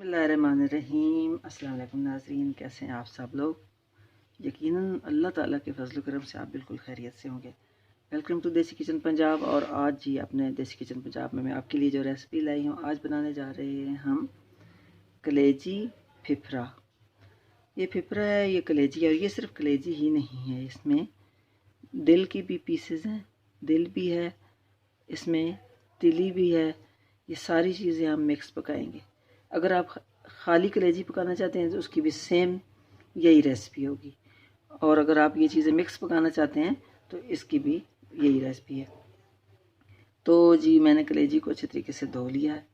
बिस्मिल्लाहिर्रहमानिर्रहीम। अस्सलाम वालेकुम नाज़रीन, कैसे हैं आप सब लोग। यकीनन अल्लाह ताला के फजल करम से आप बिल्कुल खैरियत से होंगे। वेलकम टू देसी किचन पंजाब। और आज जी अपने देसी किचन पंजाब में मैं आपके लिए जो रेसिपी लाई हूँ, आज बनाने जा रहे हैं हम कलेजी फिफरा। ये फिफरा है, ये कलेजी है, और ये सिर्फ कलेजी ही नहीं है, इसमें दिल की भी पीसेस हैं, दिल भी है, इसमें तिली भी है। ये सारी चीज़ें हम मिक्स पकाएंगे। अगर आप खाली कलेजी पकाना चाहते हैं तो उसकी भी सेम यही रेसिपी होगी, और अगर आप ये चीज़ें मिक्स पकाना चाहते हैं तो इसकी भी यही रेसिपी है। तो जी मैंने कलेजी को अच्छे तरीके से धो लिया है।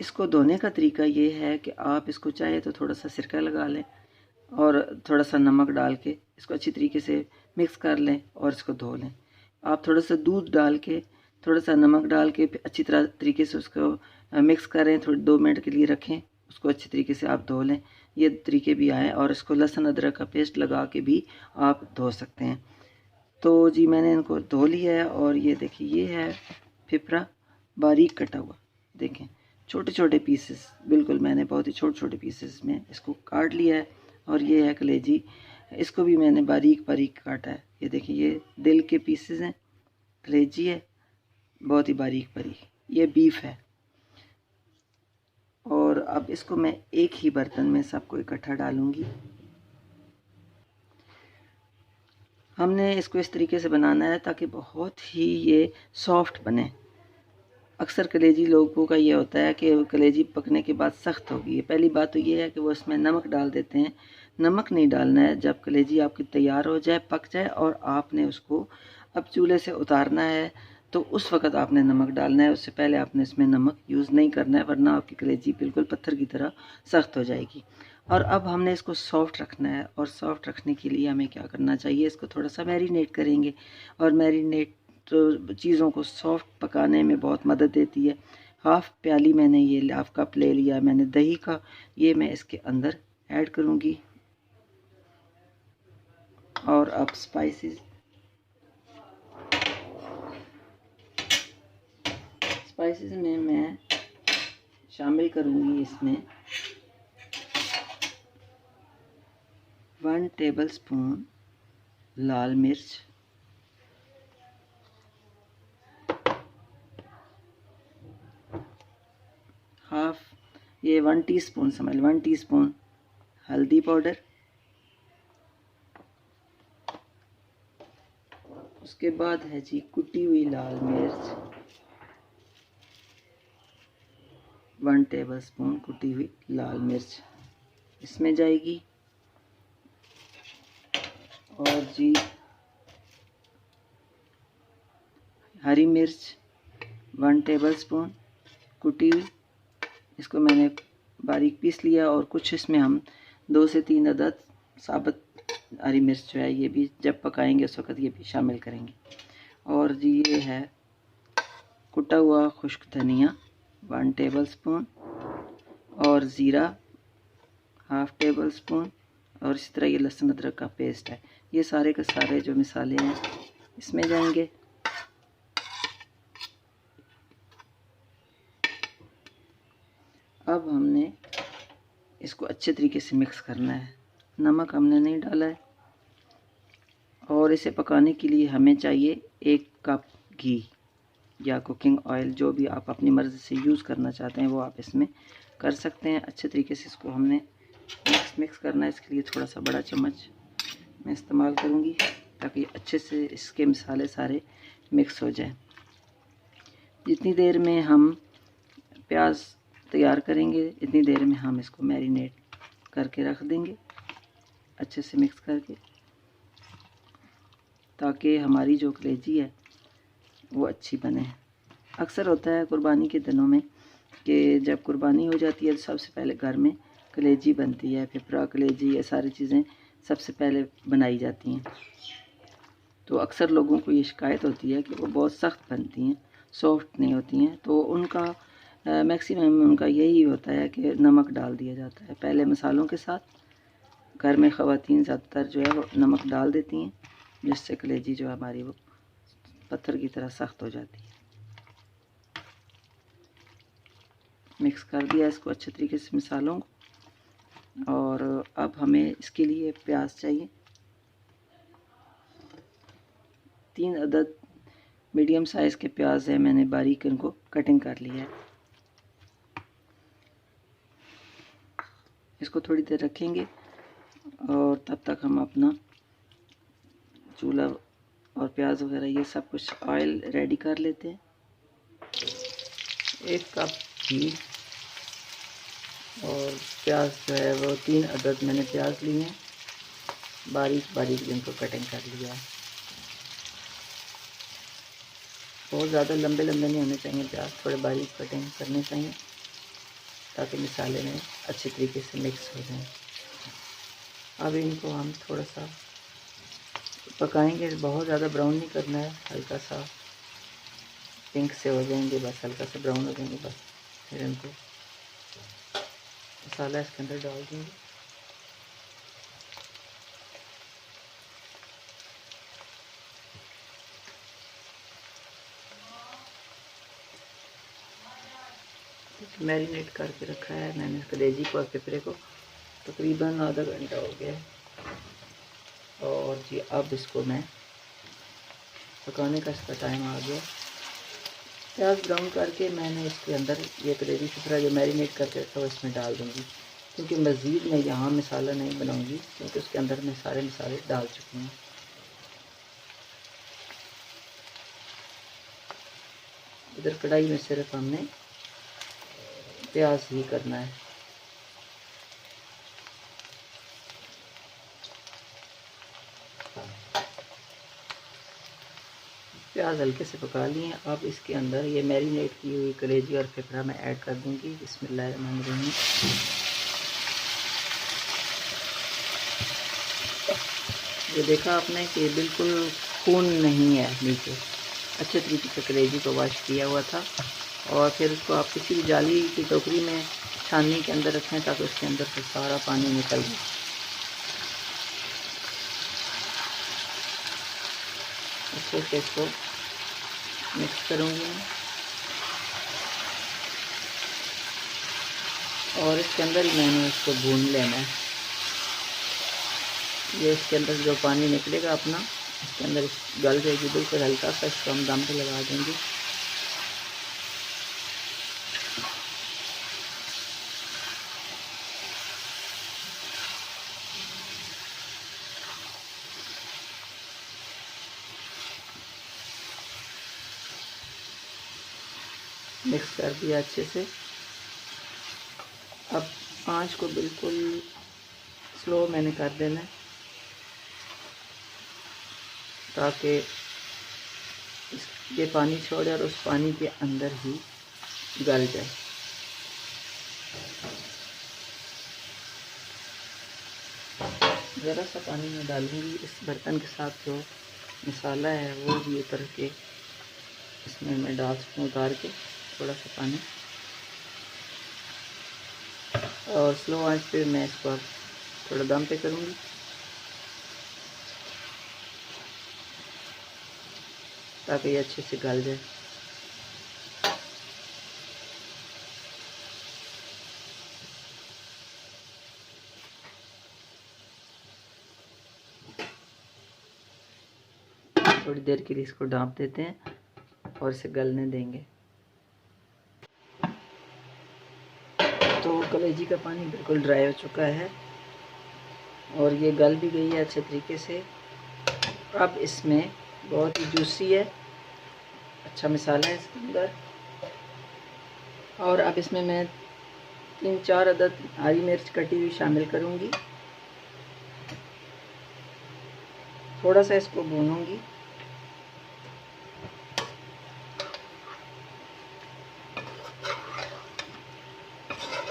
इसको धोने का तरीका ये है कि आप इसको चाहे तो थोड़ा सा सिरका लगा लें और थोड़ा सा नमक डाल के इसको अच्छी तरीके से मिक्स कर लें और इसको धो लें। आप थोड़ा सा दूध डाल के, थोड़ा सा नमक डाल के अच्छी तरीके से उसको मिक्स करें, थोड़ी 2 मिनट के लिए रखें, उसको अच्छी तरीके से आप धो लें। ये तरीके भी आए, और इसको लहसुन अदरक का पेस्ट लगा के भी आप धो सकते हैं। तो जी मैंने इनको धो लिया है, और ये देखिए ये है फिफरा बारीक कटा हुआ। देखें छोटे छोटे पीसेस, बिल्कुल मैंने बहुत ही छोटे छोटे पीसेस में इसको काट लिया है। और ये है कलेजी, इसको भी मैंने बारीक बारीक काटा है। ये देखिए ये दिल के पीसेस हैं, कलेजी है बहुत ही बारीक बारीक, ये बीफ है। और अब इसको मैं एक ही बर्तन में सबको इकट्ठा डालूंगी। हमने इसको इस तरीके से बनाना है ताकि बहुत ही ये सॉफ्ट बने। अक्सर कलेजी लोगों का ये होता है कि कलेजी पकने के बाद सख्त होगी। पहली बात तो ये है कि वो इसमें नमक डाल देते हैं। नमक नहीं डालना है। जब कलेजी आपकी तैयार हो जाए, पक जाए, और आपने उसको अब चूल्हे से उतारना है, तो उस वक़्त आपने नमक डालना है। उससे पहले आपने इसमें नमक यूज़ नहीं करना है, वरना आपकी कलेजी बिल्कुल पत्थर की तरह सख्त हो जाएगी। और अब हमने इसको सॉफ्ट रखना है, और सॉफ्ट रखने के लिए हमें क्या करना चाहिए, इसको थोड़ा सा मैरिनेट करेंगे। और मैरिनेट तो चीज़ों को सॉफ्ट पकाने में बहुत मदद देती है। हाफ़ प्याली मैंने ये हाफ़ कप ले लिया मैंने दही का, ये मैं इसके अंदर ऐड करूँगी। और अब स्पाइसेस में मैं शामिल करूँगी इसमें 1 टेबलस्पून लाल मिर्च, 1 टीस्पून समझ 1 टीस्पून हल्दी पाउडर। उसके बाद है जी कुटी हुई लाल मिर्च, 1 टेबलस्पून कुटी हुई लाल मिर्च इसमें जाएगी। और जी हरी मिर्च 1 टेबलस्पून कुटी हुई, इसको मैंने बारीक पीस लिया। और कुछ इसमें हम 2 से 3 अदद साबुत हरी मिर्च जो है, ये भी जब पकाएंगे उस वक़्त ये भी शामिल करेंगे। और जी ये है कुटा हुआ खुश्क धनिया 1 टेबलस्पून, और ज़ीरा 1/2 टेबलस्पून, और इसी तरह ये लहसुन अदरक का पेस्ट है। ये सारे के सारे जो मसाले हैं इसमें जाएंगे। अब हमने इसको अच्छे तरीके से मिक्स करना है। नमक हमने नहीं डाला है। और इसे पकाने के लिए हमें चाहिए 1 कप घी या कुकिंग ऑयल, जो भी आप अपनी मर्ज़ी से यूज़ करना चाहते हैं वो आप इसमें कर सकते हैं। अच्छे तरीके से इसको हमने मिक्स करना है। इसके लिए थोड़ा सा बड़ा चम्मच मैं इस्तेमाल करूँगी ताकि अच्छे से इसके मसाले सारे मिक्स हो जाएं। जितनी देर में हम प्याज तैयार करेंगे, इतनी देर में हम इसको मैरिनेट करके रख देंगे अच्छे से मिक्स करके, ताकि हमारी जो कलेजी है वो अच्छी बने। अक्सर होता है कुर्बानी के दिनों में कि जब कुर्बानी हो जाती है तो सबसे पहले घर में कलेजी बनती है, फिफरा कलेजी, ये सारी चीज़ें सबसे पहले बनाई जाती हैं। तो अक्सर लोगों को ये शिकायत होती है कि वो बहुत सख्त बनती हैं, सॉफ्ट नहीं होती हैं। तो उनका मैक्सिमम उनका यही होता है कि नमक डाल दिया जाता है पहले मसालों के साथ। घर में ख़वातीन ज़्यादातर जो है वो नमक डाल देती हैं, जिससे कलेजी जो हमारी वो पत्थर की तरह सख्त हो जाती है। मिक्स कर दिया इसको अच्छे तरीके से मसालों को। और अब हमें इसके लिए प्याज चाहिए। 3 अदद मीडियम साइज़ के प्याज है, मैंने बारीक इनको कटिंग कर लिया है। इसको थोड़ी देर रखेंगे और तब तक हम अपना चूल्हा और प्याज वगैरह ये सब कुछ ऑयल रेडी कर लेते हैं। 1 कप घी और प्याज जो है वो 3 अदद मैंने प्याज लिए हैं, बारीक बारीक जिनको कटिंग कर लिया है। बहुत ज़्यादा लंबे लंबे नहीं होने चाहिए प्याज, थोड़े बारीक कटिंग करने चाहिए ताकि मसाले में अच्छे तरीके से मिक्स हो जाएं। अब इनको हम थोड़ा सा पकाएंगे, बहुत ज़्यादा ब्राउन नहीं करना है, हल्का सा पिंक से हो जाएंगे, बस हल्का सा ब्राउन हो जाएंगे बस। फिर इनको मसाला इसके अंदर डाल देंगे। मैरिनेट करके रखा है मैंने कलेजी को और पिपरे को, तकरीबन आधा घंटा हो गया है। और जी अब इसको मैं पकाने का इसका टाइम आ गया। प्याज ब्राउन करके मैंने इसके अंदर ये कलेजी पिपरा जो मैरिनेट करके रखा वो इसमें डाल दूँगी, क्योंकि मज़ीद मैं यहाँ मसाला नहीं बनाऊँगी क्योंकि उसके अंदर मैं सारे मसाले डाल चुकी हूँ। इधर कढ़ाई में सिर्फ हमने प्याज ही करना है। प्याज हल्के से पका लिए हैं। अब इसके अंदर ये मैरिनेट की हुई कलेजी और पिपरा मैं ऐड कर दूंगी। बिस्मिल्लाहिर्रहमानिर्रहीम। ये देखा आपने कि बिल्कुल खून नहीं है नीचे, अच्छे तरीके से कलेजी को वॉश किया हुआ था। और फिर उसको आप किसी भी जाली की टोकरी में छाननी के अंदर रखें ताकि उसके अंदर से सारा पानी निकल जाए। अच्छे से इसको मिक्स करूँगी मैं। और इसके अंदर ही मैंने इसको भून लेना है। ये इसके अंदर जो पानी निकलेगा अपना इसके अंदर गल जाएगी बिल्कुल। हल्का सा इसको हम दम पे लगा देंगे। मिक्स कर दिया अच्छे से। अब आंच को बिल्कुल स्लो मैंने कर देना है ताकि ये पानी छोड़े और उस पानी के अंदर ही गल जाए। ज़रा सा पानी में डालूंगी। इस बर्तन के साथ जो मसाला है वो भी उतर के इसमें मैं डाल सकूँ, उतार के थोड़ा सा पानी। और स्लो आंच पे मैं इसको थोड़ा दम पे करूँगी ताकि ये अच्छे से गल जाए। थोड़ी देर के लिए इसको ढाँप देते हैं और इसे गलने देंगे। तो कलेजी का पानी बिल्कुल ड्राई हो चुका है और ये गल भी गई है अच्छे तरीके से। अब इसमें बहुत ही जूसी है, अच्छा मसाला है इसके अंदर। और अब इसमें मैं 3-4 अदद हरी मिर्च कटी हुई शामिल करूँगी। थोड़ा सा इसको भूनूंगी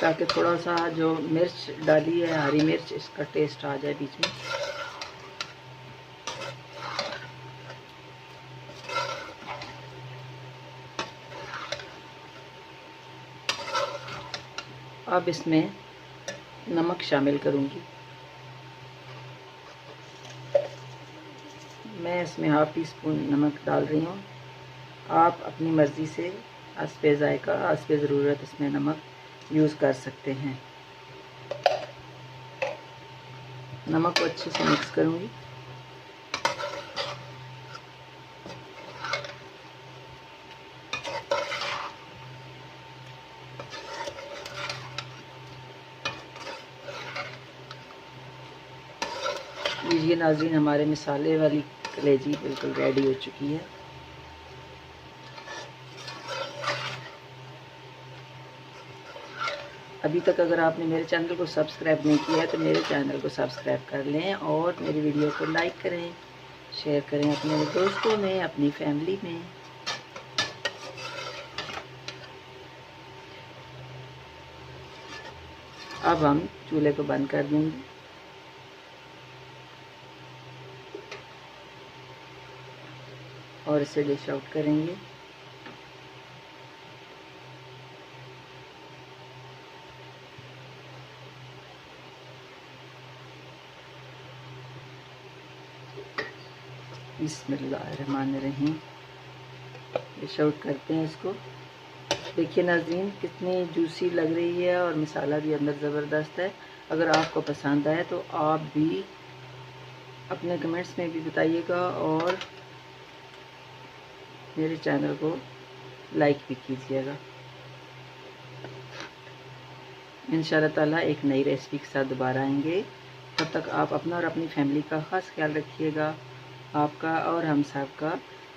ताकि थोड़ा सा जो मिर्च डाली है हरी मिर्च इसका टेस्ट आ जाए बीच में। अब इसमें नमक शामिल करूँगी। मैं इसमें हाफ़ टी स्पून नमक डाल रही हूँ। आप अपनी मर्ज़ी से हस्बे ज़ायक़ा, हस्बे ज़रूरत इसमें नमक यूज़ कर सकते हैं। नमक को अच्छे से मिक्स करूँगी। लीजिए नाज़रीन, हमारे मसाले वाली कलेजी बिल्कुल रेडी हो चुकी है। अभी तक अगर आपने मेरे चैनल को सब्सक्राइब नहीं किया है तो मेरे चैनल को सब्सक्राइब कर लें और मेरी वीडियो को लाइक करें, शेयर करें अपने दोस्तों में, अपनी फैमिली में। अब हम चूल्हे को बंद कर देंगे। और इसे डिश आउट करेंगे। बिस्मिल्लाहिर्रहमानिर्रहीम। डिश आउट करते हैं इसको। देखिए नाज़रीन, कितनी जूसी लग रही है और मसाला भी अंदर ज़बरदस्त है। अगर आपको पसंद आए तो आप भी अपने कमेंट्स में भी बताइएगा और मेरे चैनल को लाइक भी कीजिएगा। इंशाअल्लाह ताला एक नई रेसिपी के साथ दोबारा आएंगे। तब तक आप अपना और अपनी फैमिली का ख़ास ख्याल रखिएगा। आपका और हम सब का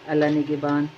अल्लाह निगहबान।